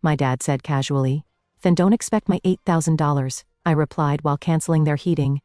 my dad said casually. Then don't expect my $8,000, I replied while canceling their heating.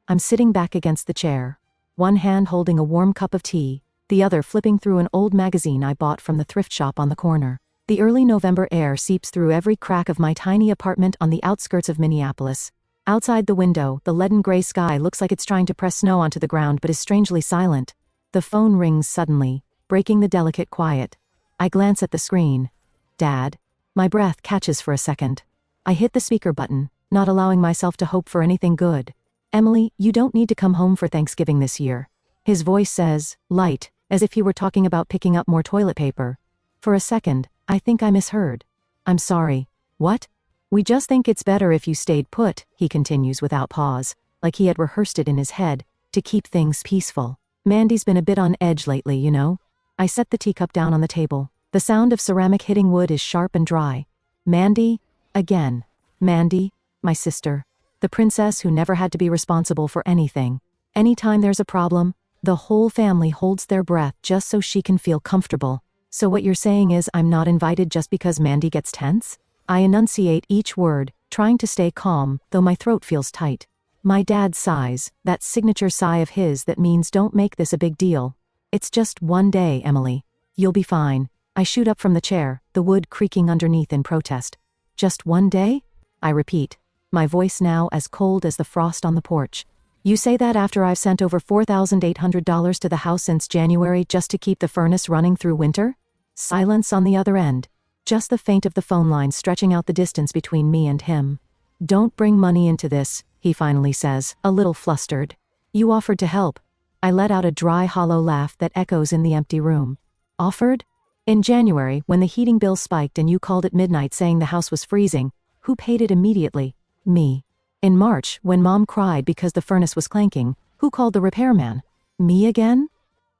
I'm sitting back against the chair, one hand holding a warm cup of tea, the other flipping through an old magazine I bought from the thrift shop on the corner. The early November air seeps through every crack of my tiny apartment on the outskirts of Minneapolis. Outside the window, the leaden gray sky looks like it's trying to press snow onto the ground but is strangely silent. The phone rings suddenly, breaking the delicate quiet. I glance at the screen. Dad. My breath catches for a second. I hit the speaker button, not allowing myself to hope for anything good. Emily, you don't need to come home for Thanksgiving this year. His voice says, light, as if he were talking about picking up more toilet paper. For a second, I think I misheard. I'm sorry. What? We just think it's better if you stayed put, he continues without pause, like he had rehearsed it in his head, to keep things peaceful. Mandy's been a bit on edge lately, you know? I set the teacup down on the table. The sound of ceramic hitting wood is sharp and dry. Mandy? Again. Mandy, my sister. The princess who never had to be responsible for anything. Anytime there's a problem, the whole family holds their breath just so she can feel comfortable. So what you're saying is I'm not invited just because Mandy gets tense? I enunciate each word, trying to stay calm, though my throat feels tight. My dad sighs, that signature sigh of his that means don't make this a big deal. It's just one day, Emily. You'll be fine. I shoot up from the chair, the wood creaking underneath in protest. Just one day? I repeat, my voice now as cold as the frost on the porch. You say that after I've sent over $4,800 to the house since January just to keep the furnace running through winter? Silence on the other end. Just the faint of the phone line stretching out the distance between me and him. Don't bring money into this, he finally says, a little flustered. You offered to help. I let out a dry, hollow laugh that echoes in the empty room. Offered? In January, when the heating bill spiked and you called at midnight saying the house was freezing, who paid it immediately? Me. In March, when Mom cried because the furnace was clanking, who called the repairman? Me again?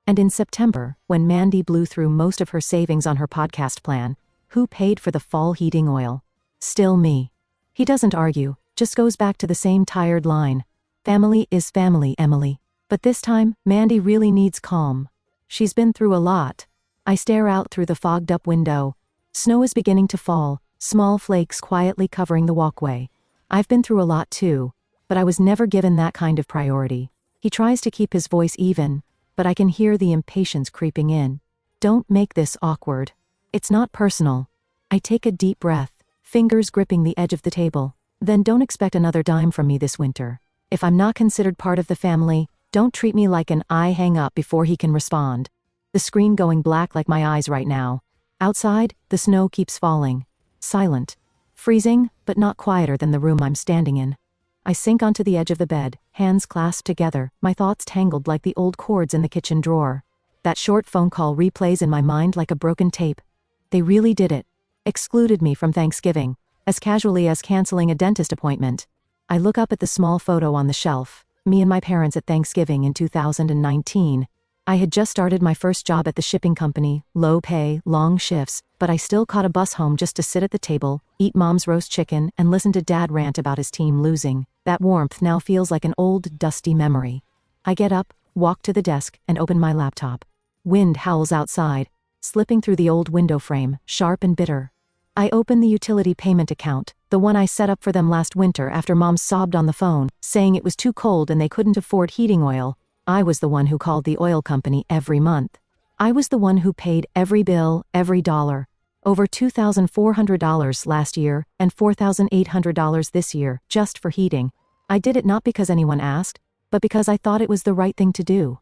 And in September, when Mandy blew through most of her savings on her podcast plan, who paid for the fall heating oil? Still me. He doesn't argue, just goes back to the same tired line. Family is family, Emily. But this time, Mandy really needs calm. She's been through a lot. I stare out through the fogged-up window. Snow is beginning to fall, small flakes quietly covering the walkway. I've been through a lot too, but I was never given that kind of priority. He tries to keep his voice even, but I can hear the impatience creeping in. Don't make this awkward. It's not personal. I take a deep breath, fingers gripping the edge of the table. Then don't expect another dime from me this winter. If I'm not considered part of the family, don't treat me like an I hang up before he can respond. The screen going black like my eyes right now. Outside, the snow keeps falling. Silent. Freezing, but not quieter than the room I'm standing in. I sink onto the edge of the bed, hands clasped together, my thoughts tangled like the old cords in the kitchen drawer. That short phone call replays in my mind like a broken tape. They really did it. Excluded me from Thanksgiving, as casually as canceling a dentist appointment. I look up at the small photo on the shelf, me and my parents at Thanksgiving in 2019. I had just started my first job at the shipping company, low pay, long shifts, but I still caught a bus home just to sit at the table, eat Mom's roast chicken, and listen to Dad rant about his team losing. That warmth now feels like an old, dusty memory. I get up, walk to the desk, and open my laptop. Wind howls outside, slipping through the old window frame, sharp and bitter. I open the utility payment account, the one I set up for them last winter after Mom sobbed on the phone, saying it was too cold and they couldn't afford heating oil. I was the one who called the oil company every month. I was the one who paid every bill, every dollar. Over $2,400 last year and $4,800 this year, just for heating. I did it not because anyone asked, but because I thought it was the right thing to do.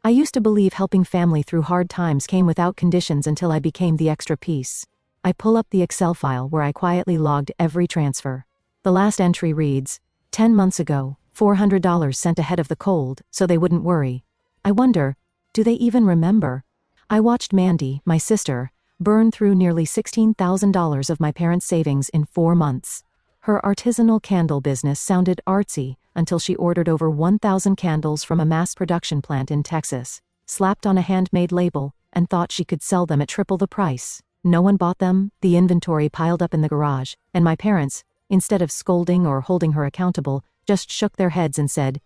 I used to believe helping family through hard times came without conditions until I became the extra piece. I pull up the Excel file where I quietly logged every transfer. The last entry reads, 10 months ago, $400 sent ahead of the cold, so they wouldn't worry. I wonder, do they even remember? I watched Mandy, my sister, burn through nearly $16,000 of my parents' savings in 4 months. Her artisanal candle business sounded artsy until she ordered over 1,000 candles from a mass production plant in Texas, slapped on a handmade label, and thought she could sell them at triple the price. No one bought them, the inventory piled up in the garage, and my parents, instead of scolding or holding her accountable, just shook their heads and said,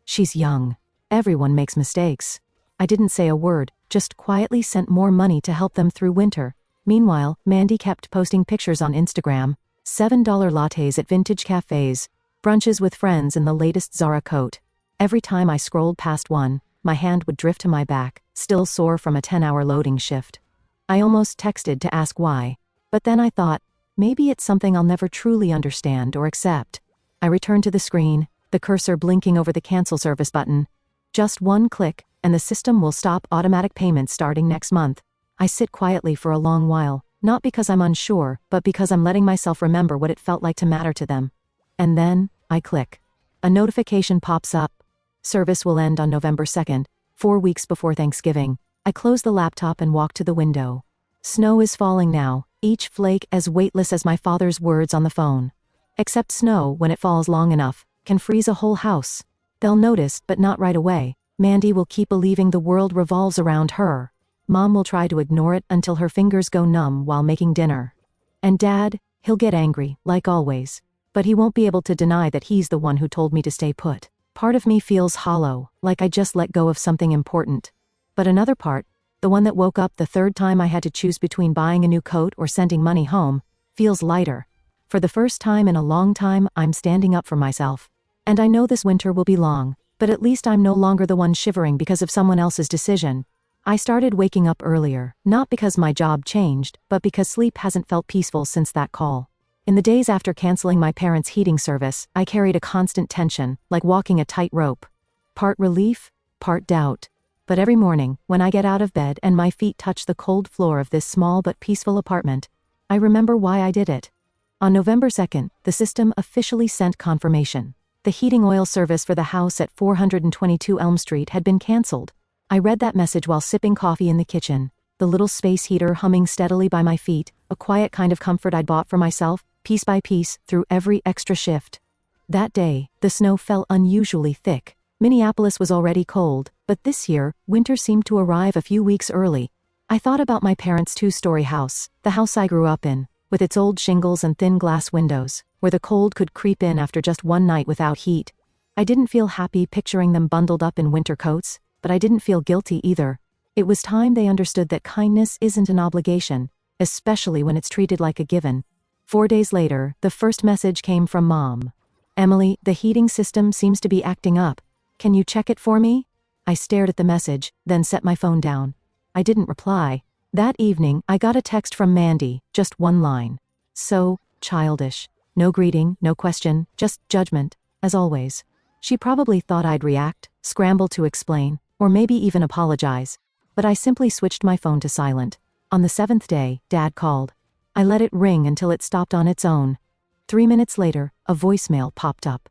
"She's young. Everyone makes mistakes." I didn't say a word, just quietly sent more money to help them through winter. Meanwhile, Mandy kept posting pictures on Instagram, $7 lattes at vintage cafes, brunches with friends in the latest Zara coat. Every time I scrolled past one, my hand would drift to my back, still sore from a 10-hour loading shift. I almost texted to ask why, but then I thought, maybe it's something I'll never truly understand or accept. I returned to the screen, the cursor blinking over the cancel service button. Just one click, and the system will stop automatic payments starting next month. I sit quietly for a long while, not because I'm unsure, but because I'm letting myself remember what it felt like to matter to them. And then, I click. A notification pops up. Service will end on November 2nd, 4 weeks before Thanksgiving. I close the laptop and walk to the window. Snow is falling now, each flake as weightless as my father's words on the phone. Except snow, when it falls long enough, can freeze a whole house. They'll notice, but not right away. Mandy will keep believing the world revolves around her. Mom will try to ignore it until her fingers go numb while making dinner. And Dad, he'll get angry, like always. But he won't be able to deny that he's the one who told me to stay put. Part of me feels hollow, like I just let go of something important. But another part, the one that woke up the third time I had to choose between buying a new coat or sending money home, feels lighter. For the first time in a long time, I'm standing up for myself. And I know this winter will be long, but at least I'm no longer the one shivering because of someone else's decision. I started waking up earlier, not because my job changed, but because sleep hasn't felt peaceful since that call. In the days after canceling my parents' heating service, I carried a constant tension, like walking a tightrope. Part relief, part doubt. But every morning, when I get out of bed and my feet touch the cold floor of this small but peaceful apartment, I remember why I did it. On November 2nd, the system officially sent confirmation. The heating oil service for the house at 422 Elm Street had been canceled. I read that message while sipping coffee in the kitchen, the little space heater humming steadily by my feet, a quiet kind of comfort I'd bought for myself, piece by piece, through every extra shift. That day, the snow fell unusually thick. Minneapolis was already cold, but this year, winter seemed to arrive a few weeks early. I thought about my parents' two-story house, the house I grew up in, with its old shingles and thin glass windows, where the cold could creep in after just one night without heat. I didn't feel happy picturing them bundled up in winter coats, but I didn't feel guilty either. It was time they understood that kindness isn't an obligation, especially when it's treated like a given. 4 days later, the first message came from Mom. "Emily, the heating system seems to be acting up. Can you check it for me?" I stared at the message, then set my phone down. I didn't reply. That evening, I got a text from Mandy, just one line. So childish. No greeting, no question, just judgment, as always. She probably thought I'd react, scramble to explain, or maybe even apologize. But I simply switched my phone to silent. On the 7th day, Dad called. I let it ring until it stopped on its own. 3 minutes later, a voicemail popped up.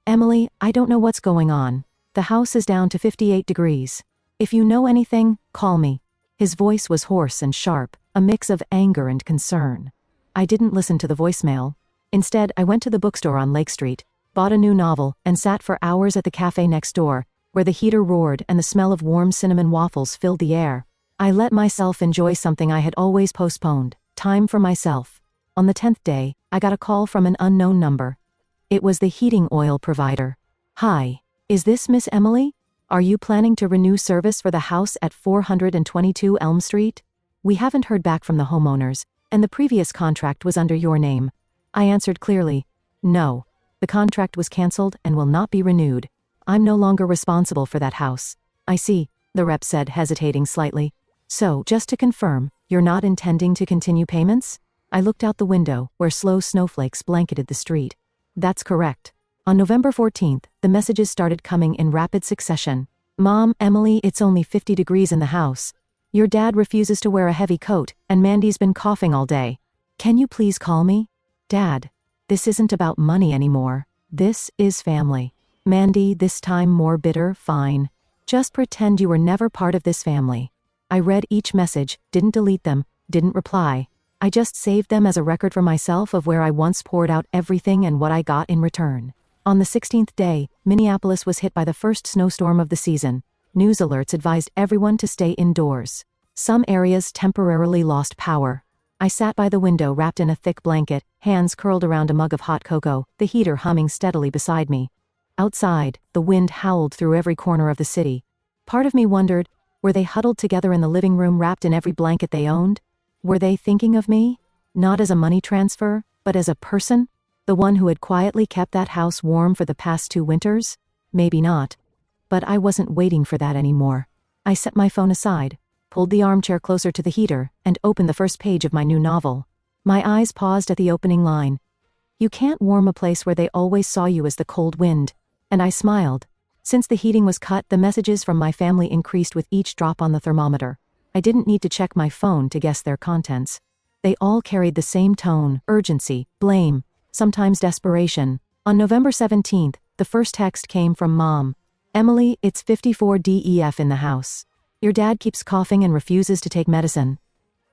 "Emily, I don't know what's going on. The house is down to 58 degrees. If you know anything, call me." His voice was hoarse and sharp, a mix of anger and concern. I didn't listen to the voicemail. Instead, I went to the bookstore on Lake Street, bought a new novel, and sat for hours at the cafe next door, where the heater roared and the smell of warm cinnamon waffles filled the air. I let myself enjoy something I had always postponed, time for myself. On the 10th day, I got a call from an unknown number. It was the heating oil provider. "Hi, is this Miss Emily? Are you planning to renew service for the house at 422 Elm Street? We haven't heard back from the homeowners, and the previous contract was under your name." I answered clearly, "No. The contract was canceled and will not be renewed. I'm no longer responsible for that house." "I see," the rep said, hesitating slightly. "So, just to confirm, you're not intending to continue payments?" I looked out the window, where slow snowflakes blanketed the street. "That's correct." On November 14th, the messages started coming in rapid succession. "Mom, Emily, it's only 50 degrees in the house. Your dad refuses to wear a heavy coat, and Mandy's been coughing all day. Can you please call me? Dad, this isn't about money anymore. This is family. Mandy, this time more bitter, fine. Just pretend you were never part of this family." I read each message, didn't delete them, didn't reply. I just saved them as a record for myself of where I once poured out everything and what I got in return. On the 16th day, Minneapolis was hit by the first snowstorm of the season. News alerts advised everyone to stay indoors. Some areas temporarily lost power. I sat by the window wrapped in a thick blanket, hands curled around a mug of hot cocoa, the heater humming steadily beside me. Outside, the wind howled through every corner of the city. Part of me wondered, were they huddled together in the living room wrapped in every blanket they owned? Were they thinking of me? Not as a money transfer, but as a person? The one who had quietly kept that house warm for the past 2 winters? Maybe not. But I wasn't waiting for that anymore. I set my phone aside, pulled the armchair closer to the heater, and opened the first page of my new novel. My eyes paused at the opening line. You can't warm a place where they always saw you as the cold wind. And I smiled. Since the heating was cut, the messages from my family increased with each drop on the thermometer. I didn't need to check my phone to guess their contents. They all carried the same tone: urgency, blame, sometimes desperation. On November 17th, the first text came from Mom. Emily, it's 54 DEF in the house. Your dad keeps coughing and refuses to take medicine.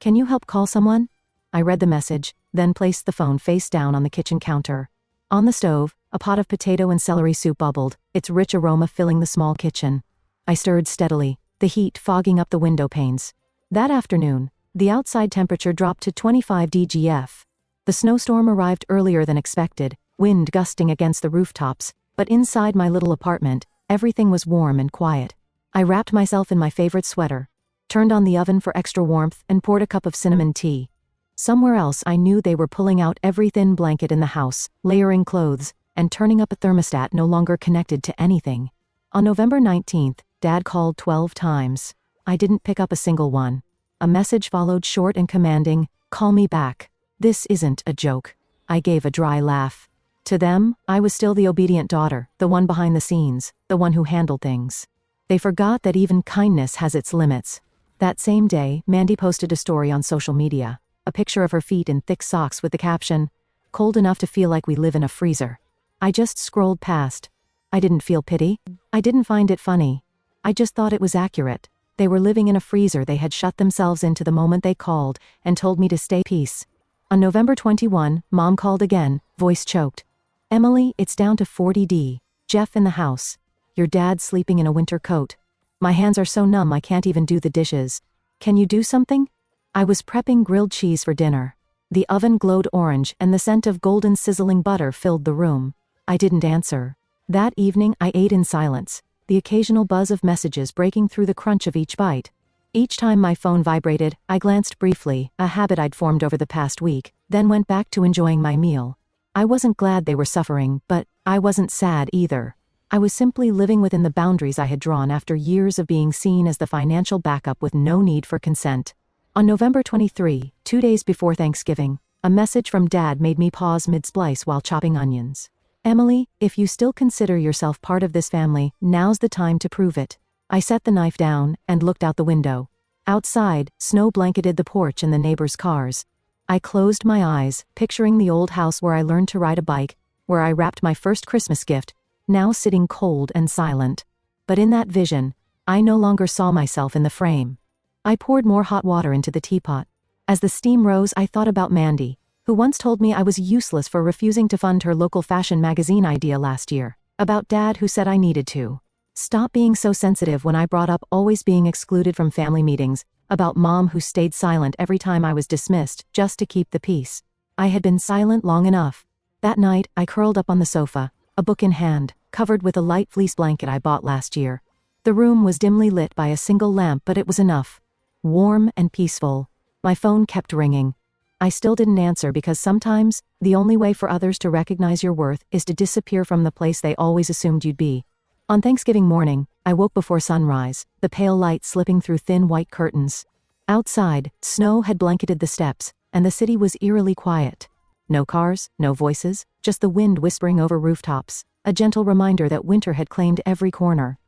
Can you help call someone? I read the message, then placed the phone face down on the kitchen counter. On the stove, a pot of potato and celery soup bubbled, its rich aroma filling the small kitchen. I stirred steadily, the heat fogging up the window panes. That afternoon, the outside temperature dropped to 25 DGF. The snowstorm arrived earlier than expected, wind gusting against the rooftops, but inside my little apartment, everything was warm and quiet. I wrapped myself in my favorite sweater, turned on the oven for extra warmth, and poured a cup of cinnamon tea. Somewhere else I knew they were pulling out every thin blanket in the house, layering clothes, and turning up a thermostat no longer connected to anything. On November 19th, Dad called 12 times. I didn't pick up a single one. A message followed, short and commanding, "Call me back. This isn't a joke." I gave a dry laugh. To them, I was still the obedient daughter, the one behind the scenes, the one who handled things. They forgot that even kindness has its limits. That same day, Mandy posted a story on social media, a picture of her feet in thick socks with the caption, "Cold enough to feel like we live in a freezer." I just scrolled past. I didn't feel pity. I didn't find it funny. I just thought it was accurate. They were living in a freezer they had shut themselves into the moment they called and told me to stay peace. On November 21, Mom called again, voice choked. "Emily, it's down to 40°. Jeff in the house. Your dad's sleeping in a winter coat. My hands are so numb I can't even do the dishes. Can you do something?" I was prepping grilled cheese for dinner. The oven glowed orange and the scent of golden sizzling butter filled the room. I didn't answer. That evening I ate in silence, the occasional buzz of messages breaking through the crunch of each bite. Each time my phone vibrated, I glanced briefly, a habit I'd formed over the past week, then went back to enjoying my meal. I wasn't glad they were suffering, but I wasn't sad either. I was simply living within the boundaries I had drawn after years of being seen as the financial backup with no need for consent. On November 23, 2 days before Thanksgiving, a message from Dad made me pause mid-splice while chopping onions. "Emily, if you still consider yourself part of this family, now's the time to prove it." I set the knife down and looked out the window. Outside, snow blanketed the porch and the neighbors' cars. I closed my eyes, picturing the old house where I learned to ride a bike, where I wrapped my first Christmas gift, now sitting cold and silent. But in that vision, I no longer saw myself in the frame. I poured more hot water into the teapot. As the steam rose, I thought about Mandy, who once told me I was useless for refusing to fund her local fashion magazine idea last year. About Dad, who said I needed to stop being so sensitive when I brought up always being excluded from family meetings. About Mom, who stayed silent every time I was dismissed, just to keep the peace. I had been silent long enough. That night, I curled up on the sofa, a book in hand, covered with a light fleece blanket I bought last year. The room was dimly lit by a single lamp, but it was enough. Warm and peaceful. My phone kept ringing. I still didn't answer because sometimes, the only way for others to recognize your worth is to disappear from the place they always assumed you'd be. On Thanksgiving morning, I woke before sunrise, the pale light slipping through thin white curtains. Outside, snow had blanketed the steps, and the city was eerily quiet. No cars, no voices, just the wind whispering over rooftops, a gentle reminder that winter had claimed every corner.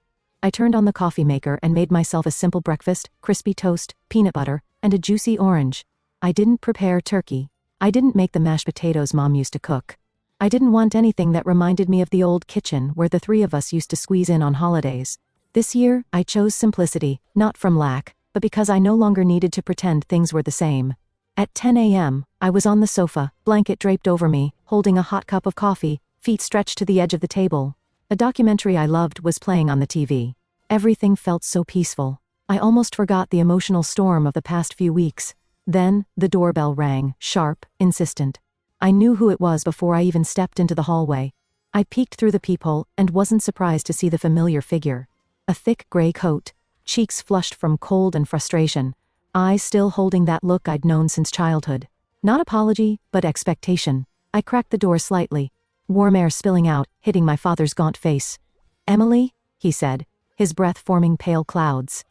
I turned on the coffee maker and made myself a simple breakfast: crispy toast, peanut butter, and a juicy orange. I didn't prepare turkey. I didn't make the mashed potatoes Mom used to cook. I didn't want anything that reminded me of the old kitchen where the three of us used to squeeze in on holidays. This year, I chose simplicity, not from lack, but because I no longer needed to pretend things were the same. At 10 a.m., I was on the sofa, blanket draped over me, holding a hot cup of coffee, feet stretched to the edge of the table. A documentary I loved was playing on the TV. Everything felt so peaceful. I almost forgot the emotional storm of the past few weeks. Then, the doorbell rang, sharp, insistent. I knew who it was before I even stepped into the hallway. I peeked through the peephole and wasn't surprised to see the familiar figure. A thick gray coat, cheeks flushed from cold and frustration, eyes still holding that look I'd known since childhood. Not apology, but expectation. I cracked the door slightly, warm air spilling out, hitting my father's gaunt face. "Emily," he said, his breath forming pale clouds.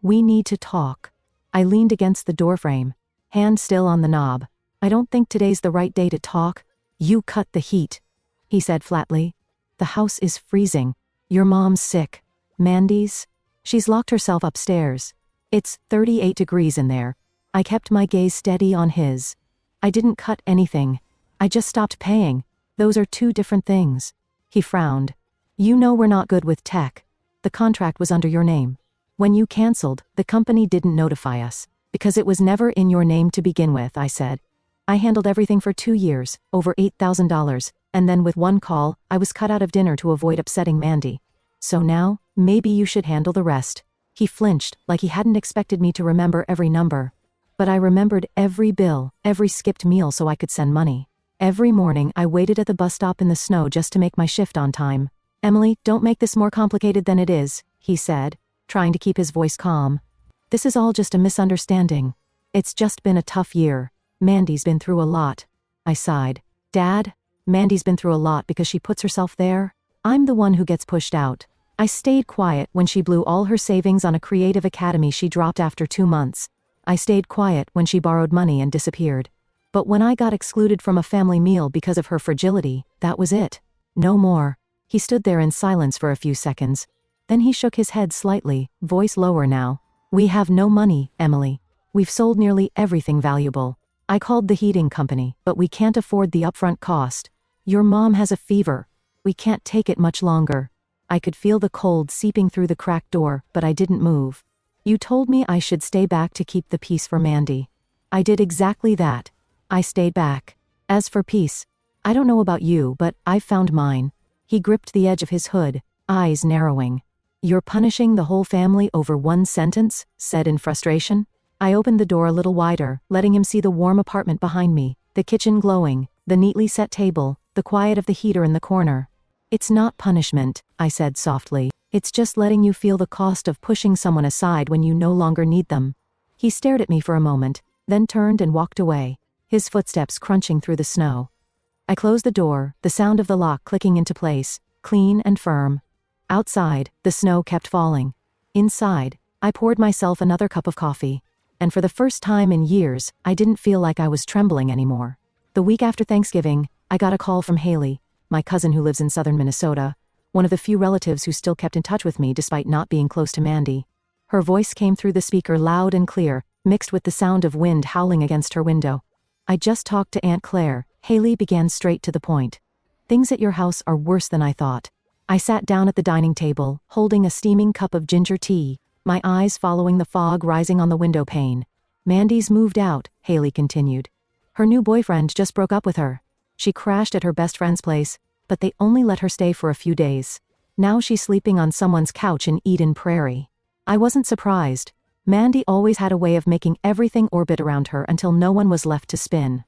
"We need to talk." I leaned against the doorframe, hand still on the knob. "I don't think today's the right day to talk." "You cut the heat," he said flatly. "The house is freezing. Your mom's sick." "Mandy's?" "She's locked herself upstairs. It's 38 degrees in there." I kept my gaze steady on his. "I didn't cut anything. I just stopped paying. Those are two different things." He frowned. "You know we're not good with tech. The contract was under your name. When you canceled, the company didn't notify us, because it was never in your name to begin with," I said. "I handled everything for 2 years, over $8,000, and then with one call, I was cut out of dinner to avoid upsetting Mandy. So now, maybe you should handle the rest." He flinched, like he hadn't expected me to remember every number. But I remembered every bill, every skipped meal so I could send money. Every morning I waited at the bus stop in the snow just to make my shift on time. "Emily, don't make this more complicated than it is," he said, trying to keep his voice calm. "This is all just a misunderstanding. It's just been a tough year. Mandy's been through a lot." I sighed. "Dad, Mandy's been through a lot because she puts herself there. I'm the one who gets pushed out." I stayed quiet when she blew all her savings on a creative academy she dropped after 2 months. I stayed quiet when she borrowed money and disappeared. But when I got excluded from a family meal because of her fragility, that was it. No more. He stood there in silence for a few seconds. Then he shook his head slightly, voice lower now. "We have no money, Emily. We've sold nearly everything valuable. I called the heating company, but we can't afford the upfront cost. Your mom has a fever. We can't take it much longer." I could feel the cold seeping through the cracked door, but I didn't move. "You told me I should stay back to keep the peace for Mandy. I did exactly that. I stayed back. As for peace, I don't know about you, but I've found mine." He gripped the edge of his hood, eyes narrowing. "You're punishing the whole family over one sentence?" said in frustration. I opened the door a little wider, letting him see the warm apartment behind me, the kitchen glowing, the neatly set table, the quiet of the heater in the corner. "It's not punishment," I said softly. "It's just letting you feel the cost of pushing someone aside when you no longer need them." He stared at me for a moment, then turned and walked away, his footsteps crunching through the snow. I closed the door, the sound of the lock clicking into place, clean and firm. Outside, the snow kept falling. Inside, I poured myself another cup of coffee. And for the first time in years, I didn't feel like I was trembling anymore. The week after Thanksgiving, I got a call from Haley, my cousin who lives in southern Minnesota, one of the few relatives who still kept in touch with me despite not being close to Mandy. Her voice came through the speaker loud and clear, mixed with the sound of wind howling against her window. "I just talked to Aunt Claire," Haley began straight to the point. "Things at your house are worse than I thought." I sat down at the dining table, holding a steaming cup of ginger tea, my eyes following the fog rising on the window pane. "Mandy's moved out," Haley continued. "Her new boyfriend just broke up with her. She crashed at her best friend's place, but they only let her stay for a few days. Now she's sleeping on someone's couch in Eden Prairie." I wasn't surprised. Mandy always had a way of making everything orbit around her until no one was left to spin.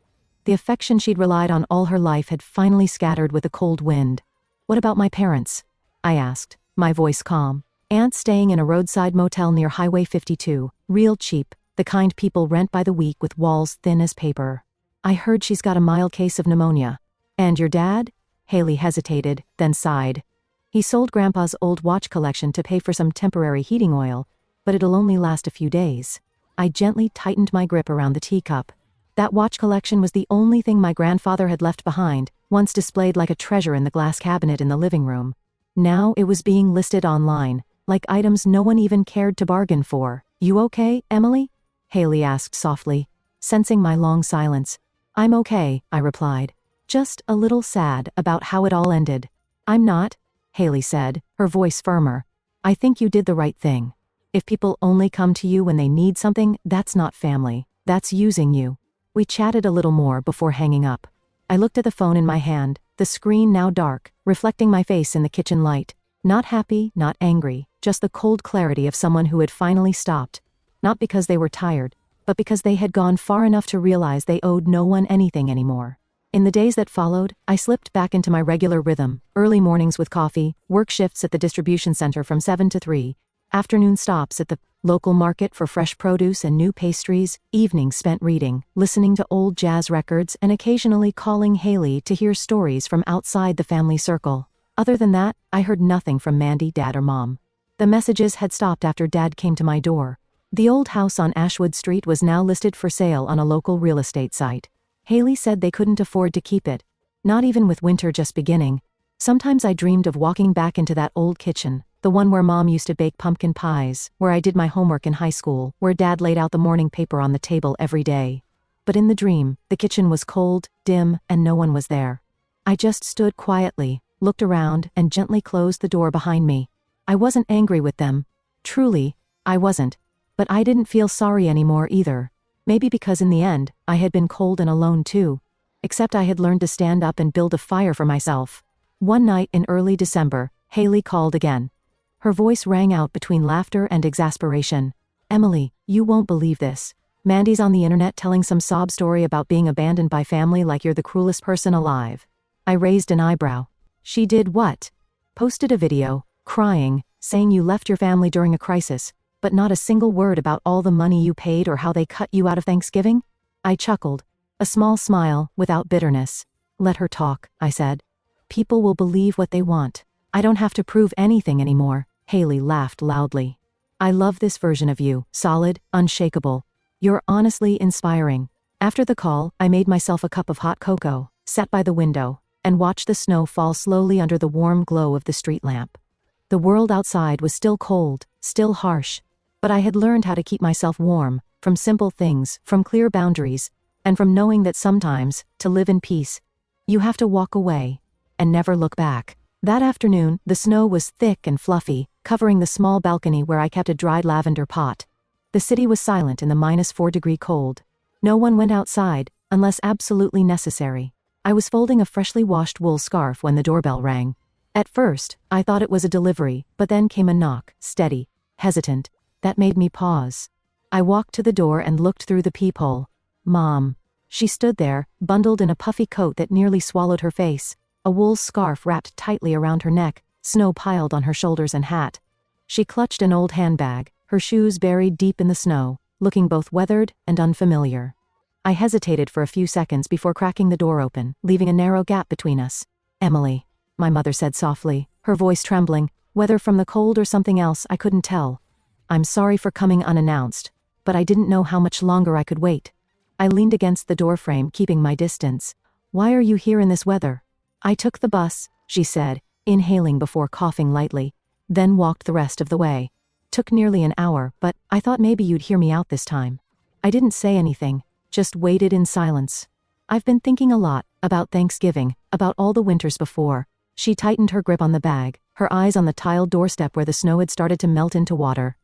The affection she'd relied on all her life had finally scattered with a cold wind. "What about my parents?" I asked, my voice calm. "Aunt's staying in a roadside motel near Highway 52, real cheap, the kind people rent by the week with walls thin as paper. I heard she's got a mild case of pneumonia." "And your dad?" Haley hesitated, then sighed. "He sold Grandpa's old watch collection to pay for some temporary heating oil, but it'll only last a few days." I gently tightened my grip around the teacup. That watch collection was the only thing my grandfather had left behind, once displayed like a treasure in the glass cabinet in the living room. Now it was being listed online, like items no one even cared to bargain for. "You okay, Emily?" Haley asked softly, sensing my long silence. "I'm okay," I replied. "Just a little sad about how it all ended." "I'm not," Haley said, her voice firmer. "I think you did the right thing. If people only come to you when they need something, that's not family. That's using you." We chatted a little more before hanging up. I looked at the phone in my hand, the screen now dark, reflecting my face in the kitchen light. Not happy, not angry, just the cold clarity of someone who had finally stopped. Not because they were tired, but because they had gone far enough to realize they owed no one anything anymore. In the days that followed, I slipped back into my regular rhythm, early mornings with coffee, work shifts at the distribution center from 7 to 3, Afternoon stops at the local market for fresh produce and new pastries, evenings spent reading, listening to old jazz records, and occasionally calling Haley to hear stories from outside the family circle. Other than that, I heard nothing from Mandy, Dad, or Mom. The messages had stopped after Dad came to my door. The old house on Ashwood Street was now listed for sale on a local real estate site. Haley said they couldn't afford to keep it, not even with winter just beginning. Sometimes I dreamed of walking back into that old kitchen, the one where Mom used to bake pumpkin pies, where I did my homework in high school, where Dad laid out the morning paper on the table every day. But in the dream, the kitchen was cold, dim, and no one was there. I just stood quietly, looked around, and gently closed the door behind me. I wasn't angry with them. Truly, I wasn't. But I didn't feel sorry anymore either. Maybe because in the end, I had been cold and alone too. Except I had learned to stand up and build a fire for myself. One night in early December, Haley called again. Her voice rang out between laughter and exasperation. "Emily, you won't believe this. Mandy's on the internet telling some sob story about being abandoned by family like you're the cruelest person alive." I raised an eyebrow. "She did what?" "Posted a video, crying, saying you left your family during a crisis, but not a single word about all the money you paid or how they cut you out of Thanksgiving?" I chuckled. A small smile, without bitterness. "Let her talk," I said. "People will believe what they want. I don't have to prove anything anymore." Haley laughed loudly. "I love this version of you, solid, unshakable. You're honestly inspiring." After the call, I made myself a cup of hot cocoa, sat by the window, and watched the snow fall slowly under the warm glow of the street lamp. The world outside was still cold, still harsh, but I had learned how to keep myself warm, from simple things, from clear boundaries, and from knowing that sometimes, to live in peace, you have to walk away and never look back. That afternoon, the snow was thick and fluffy, covering the small balcony where I kept a dried lavender pot. The city was silent in the -4-degree cold. No one went outside, unless absolutely necessary. I was folding a freshly washed wool scarf when the doorbell rang. At first, I thought it was a delivery, but then came a knock, steady, hesitant. That made me pause. I walked to the door and looked through the peephole. Mom. She stood there, bundled in a puffy coat that nearly swallowed her face, a wool scarf wrapped tightly around her neck, snow piled on her shoulders and hat. She clutched an old handbag, her shoes buried deep in the snow, looking both weathered and unfamiliar. I hesitated for a few seconds before cracking the door open, leaving a narrow gap between us. "Emily," my mother said softly, her voice trembling, whether from the cold or something else I couldn't tell. "I'm sorry for coming unannounced, but I didn't know how much longer I could wait." I leaned against the doorframe, keeping my distance. "Why are you here in this weather?" "I took the bus," she said, inhaling before coughing lightly, then walked the rest of the way. "Took nearly an hour, but I thought maybe you'd hear me out this time." I didn't say anything, just waited in silence. "I've been thinking a lot, about Thanksgiving, about all the winters before." She tightened her grip on the bag, her eyes on the tiled doorstep where the snow had started to melt into water.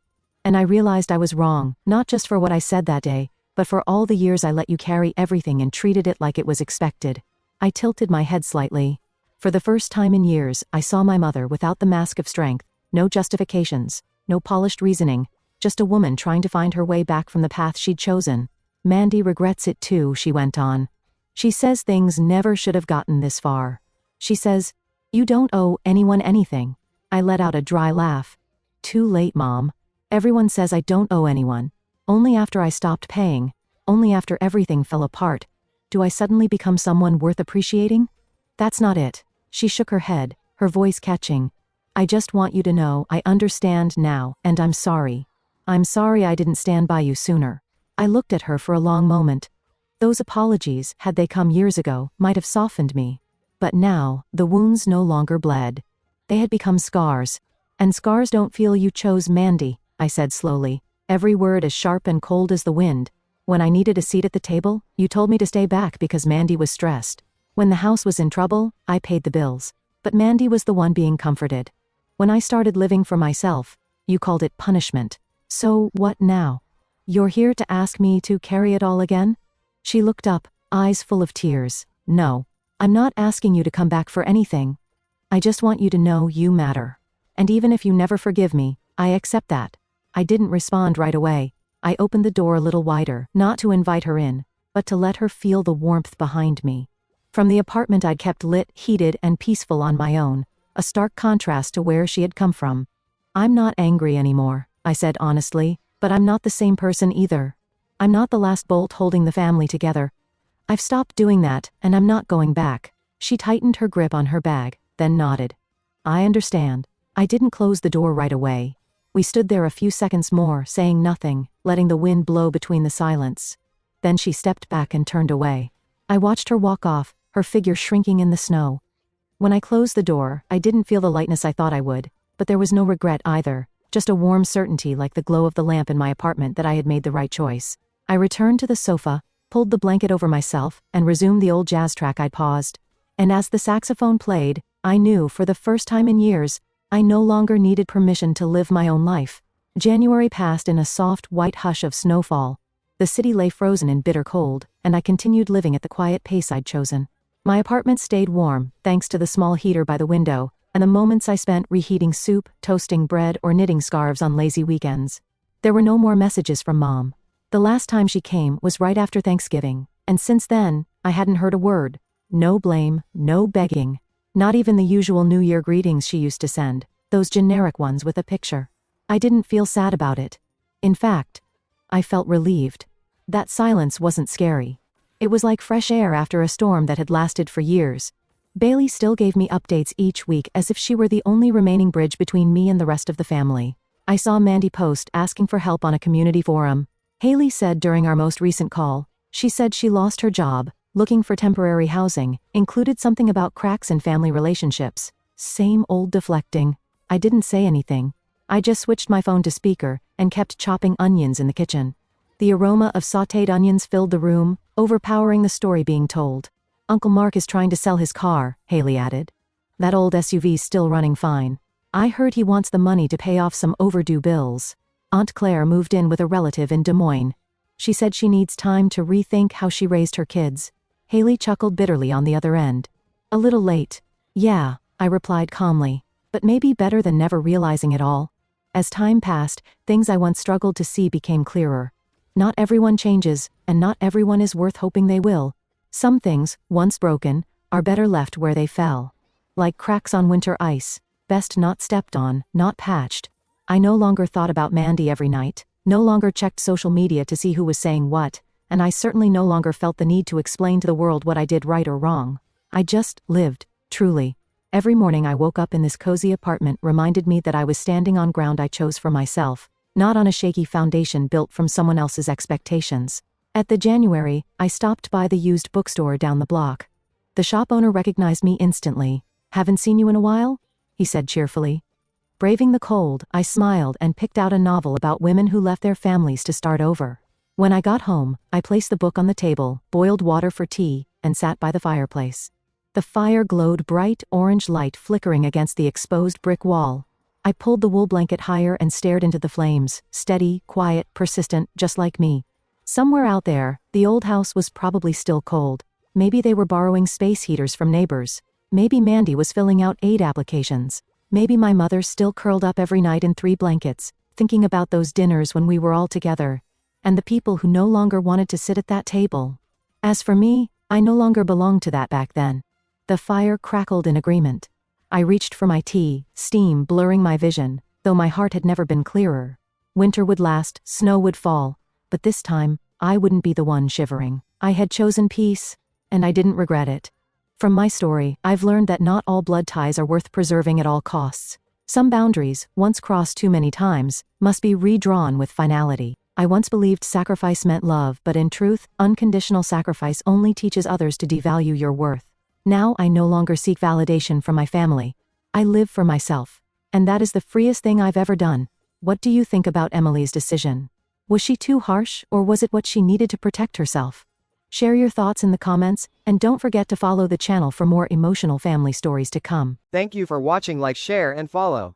"And I realized I was wrong, not just for what I said that day, but for all the years I let you carry everything and treated it like it was expected." I tilted my head slightly. For the first time in years, I saw my mother without the mask of strength, no justifications, no polished reasoning, just a woman trying to find her way back from the path she'd chosen. "Mandy regrets it too," she went on. "She says things never should have gotten this far. She says, you don't owe anyone anything." I let out a dry laugh. "Too late, Mom. Everyone says I don't owe anyone. Only after I stopped paying, only after everything fell apart, do I suddenly become someone worth appreciating? That's not it." She shook her head, her voice catching. "I just want you to know I understand now, and I'm sorry. I'm sorry I didn't stand by you sooner." I looked at her for a long moment. Those apologies, had they come years ago, might have softened me. But now, the wounds no longer bled. They had become scars. "And scars don't feel you chose Mandy," I said slowly, every word as sharp and cold as the wind. "When I needed a seat at the table, you told me to stay back because Mandy was stressed. When the house was in trouble, I paid the bills. But Mandy was the one being comforted. When I started living for myself, you called it punishment. So, what now? You're here to ask me to carry it all again?" She looked up, eyes full of tears. "No, I'm not asking you to come back for anything. I just want you to know you matter. And even if you never forgive me, I accept that." I didn't respond right away. I opened the door a little wider, not to invite her in, but to let her feel the warmth behind me. From the apartment I'd kept lit, heated, and peaceful on my own, a stark contrast to where she had come from. I'm not angry anymore, I said honestly, but I'm not the same person either. I'm not the last bolt holding the family together. I've stopped doing that, and I'm not going back. She tightened her grip on her bag, then nodded. I understand. I didn't close the door right away. We stood there a few seconds more, saying nothing, letting the wind blow between the silence. Then she stepped back and turned away. I watched her walk off, her figure shrinking in the snow. When I closed the door, I didn't feel the lightness I thought I would, but there was no regret either, just a warm certainty like the glow of the lamp in my apartment that I had made the right choice. I returned to the sofa, pulled the blanket over myself, and resumed the old jazz track I'd paused. And as the saxophone played, I knew, for the first time in years, I no longer needed permission to live my own life. January passed in a soft, white hush of snowfall. The city lay frozen in bitter cold, and I continued living at the quiet pace I'd chosen. My apartment stayed warm, thanks to the small heater by the window, and the moments I spent reheating soup, toasting bread, or knitting scarves on lazy weekends. There were no more messages from Mom. The last time she came was right after Thanksgiving, and since then, I hadn't heard a word. No blame, no begging. Not even the usual New Year greetings she used to send, those generic ones with a picture. I didn't feel sad about it. In fact, I felt relieved. That silence wasn't scary. It was like fresh air after a storm that had lasted for years. Bailey still gave me updates each week as if she were the only remaining bridge between me and the rest of the family. I saw Mandy post asking for help on a community forum. Haley said during our most recent call, she said she lost her job, looking for temporary housing, included something about cracks in family relationships. Same old deflecting. I didn't say anything. I just switched my phone to speaker and kept chopping onions in the kitchen. The aroma of sautéed onions filled the room, overpowering the story being told. Uncle Mark is trying to sell his car, Haley added. That old SUV's still running fine. I heard he wants the money to pay off some overdue bills. Aunt Claire moved in with a relative in Des Moines. She said she needs time to rethink how she raised her kids. Haley chuckled bitterly on the other end. A little late. Yeah, I replied calmly, but maybe better than never realizing it all. As time passed, things I once struggled to see became clearer. Not everyone changes, and not everyone is worth hoping they will. Some things, once broken, are better left where they fell. Like cracks on winter ice, best not stepped on, not patched. I no longer thought about Mandy every night, no longer checked social media to see who was saying what, and I certainly no longer felt the need to explain to the world what I did right or wrong. I just lived, truly. Every morning I woke up in this cozy apartment reminded me that I was standing on ground I chose for myself, not on a shaky foundation built from someone else's expectations. At the January, I stopped by the used bookstore down the block. The shop owner recognized me instantly. Haven't seen you in a while? He said cheerfully. Braving the cold, I smiled and picked out a novel about women who left their families to start over. When I got home, I placed the book on the table, boiled water for tea, and sat by the fireplace. The fire glowed bright orange light flickering against the exposed brick wall. I pulled the wool blanket higher and stared into the flames, steady, quiet, persistent, just like me. Somewhere out there, the old house was probably still cold. Maybe they were borrowing space heaters from neighbors. Maybe Mandy was filling out aid applications. Maybe my mother still curled up every night in 3 blankets, thinking about those dinners when we were all together, and the people who no longer wanted to sit at that table. As for me, I no longer belonged to that back then. The fire crackled in agreement. I reached for my tea, steam blurring my vision, though my heart had never been clearer. Winter would last, snow would fall, but this time, I wouldn't be the one shivering. I had chosen peace, and I didn't regret it. From my story, I've learned that not all blood ties are worth preserving at all costs. Some boundaries, once crossed too many times, must be redrawn with finality. I once believed sacrifice meant love, but in truth, unconditional sacrifice only teaches others to devalue your worth. Now I no longer seek validation from my family. I live for myself. And that is the freest thing I've ever done. What do you think about Emily's decision? Was she too harsh, or was it what she needed to protect herself? Share your thoughts in the comments, and don't forget to follow the channel for more emotional family stories to come. Thank you for watching. Like, share, and follow.